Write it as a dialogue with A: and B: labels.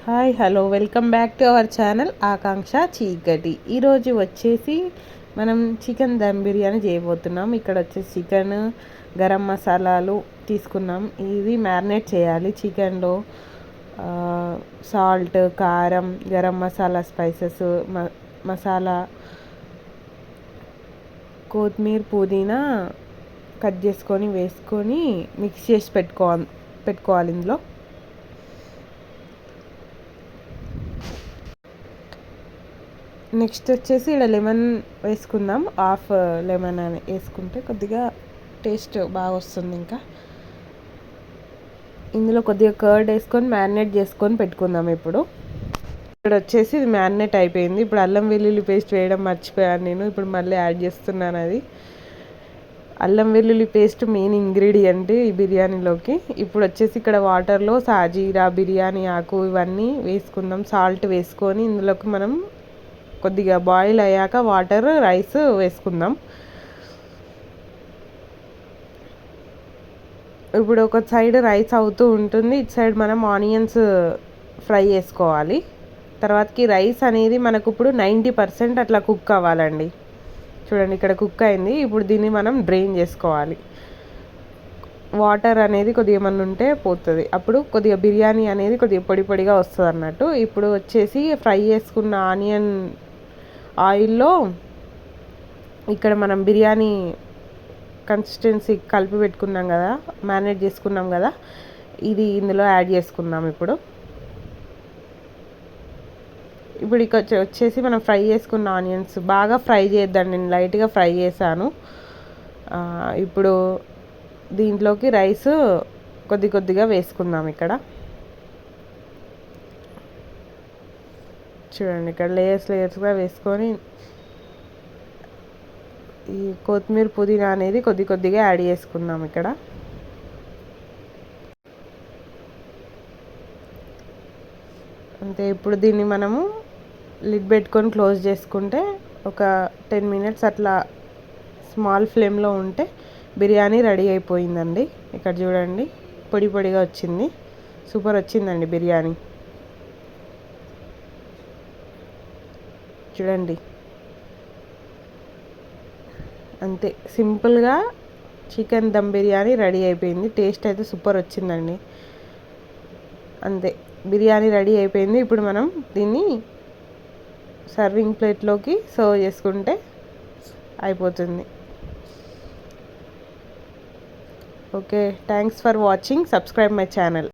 A: Hi hello welcome back to our channel Akanksha Cheekati. ఈరోజు వచ్చేసి మనం చికెన్ దమ్ బిర్యానీ చేయబోతున్నాం. ఇక్కడ వచ్చేసి చికెన్ గరం మసాలాలు తీసుకున్నాం. ఇది మ్యారినేట్ చేయాలి. చికెన్లో సాల్ట్, కారం, గరం మసాలా, స్పైసెస్, మసాలా, కొత్తిమీర, పుదీనా కట్ చేసుకొని వేసుకొని మిక్స్ చేసి పెట్టుకోవాలి ఇందులో. నెక్స్ట్ వచ్చేసి ఇక్కడ లెమన్ వేసుకుందాం. హాఫ్ లెమన్ అని వేసుకుంటే కొద్దిగా టేస్ట్ బాగా వస్తుంది. ఇంకా ఇందులో కొద్దిగా కర్డ్ వేసుకొని మ్యారినేట్ చేసుకొని పెట్టుకుందాం. ఇప్పుడు ఇక్కడ వచ్చేసి ఇది మ్యారినేట్ అయిపోయింది. ఇప్పుడు అల్లం వెల్లుల్లి పేస్ట్ వేయడం మర్చిపోయాను నేను. ఇప్పుడు మళ్ళీ యాడ్ చేస్తున్నాను. అది అల్లం వెల్లుల్లి పేస్ట్ మెయిన్ ఇంగ్రీడియంట్ ఈ బిర్యానీలోకి. ఇప్పుడు వచ్చేసి ఇక్కడ వాటర్లో సాజీరా, బిర్యానీ ఆకు ఇవన్నీ వేసుకుందాం. సాల్ట్ వేసుకొని ఇందులోకి మనం కొద్దిగా బాయిల్ అయ్యాక రైస్ వేసుకుందాం. ఇప్పుడు ఒక సైడ్ రైస్ అవుతూ ఉంటుంది, ఇటు సైడ్ మనం ఆనియన్స్ ఫ్రై చేసుకోవాలి. తర్వాతకి రైస్ అనేది మనకు ఇప్పుడు 90% అట్లా కుక్ అవ్వాలండి. చూడండి ఇక్కడ కుక్ అయింది. ఇప్పుడు దీన్ని మనం డ్రైన్ చేసుకోవాలి. వాటర్ అనేది కొద్దిగా ఏమన్నా ఉంటే పోతుంది. అప్పుడు కొద్దిగా బిర్యానీ అనేది కొద్దిగా పొడి పొడిగా వస్తుంది అన్నట్టు. ఇప్పుడు వచ్చేసి ఫ్రై చేసుకున్న ఆనియన్ ఆయిల్లో ఇక్కడ మనం బిర్యానీ కన్సిస్టెన్సీ కలిపి పెట్టుకున్నాం కదా, మ్యారినేట్ చేసుకున్నాం కదా, ఇది ఇందులో యాడ్ చేసుకుందాం. ఇప్పుడు ఇక వచ్చేసి మనం ఫ్రై చేసుకున్న ఆనియన్స్ బాగా ఫ్రై చేద్దాం. నేను లైట్గా ఫ్రై చేశాను. ఇప్పుడు దీంట్లోకి రైస్ కొద్దిగా వేసుకుందాం. ఇక్కడ చూడండి ఇక్కడ లేయర్స్గా వేసుకొని ఈ కొత్తిమీర, పుదీనా అనేది కొద్దిగా యాడ్ చేసుకుందాం. ఇక్కడ అంతే. ఇప్పుడు దీన్ని మనము లిడ్ పెట్టుకొని క్లోజ్ చేసుకుంటే ఒక 10 minutes అట్లా స్మాల్ ఫ్లేమ్లో ఉంటే బిర్యానీ రెడీ అయిపోయిందండి. ఇక్కడ చూడండి పొడి పొడిగా వచ్చింది. సూపర్ వచ్చిందండి బిర్యానీ. చూడండి అంతే సింపుల్గా చికెన్ దమ్ బిర్యానీ రెడీ అయిపోయింది. టేస్ట్ అయితే సూపర్ వచ్చిందండి. అంతే బిర్యానీ రెడీ అయిపోయింది. ఇప్పుడు మనం దీన్ని సర్వింగ్ ప్లేట్లోకి సర్వ్ చేసుకుంటే అయిపోతుంది. Okay, thanks for watching. Subscribe my channel.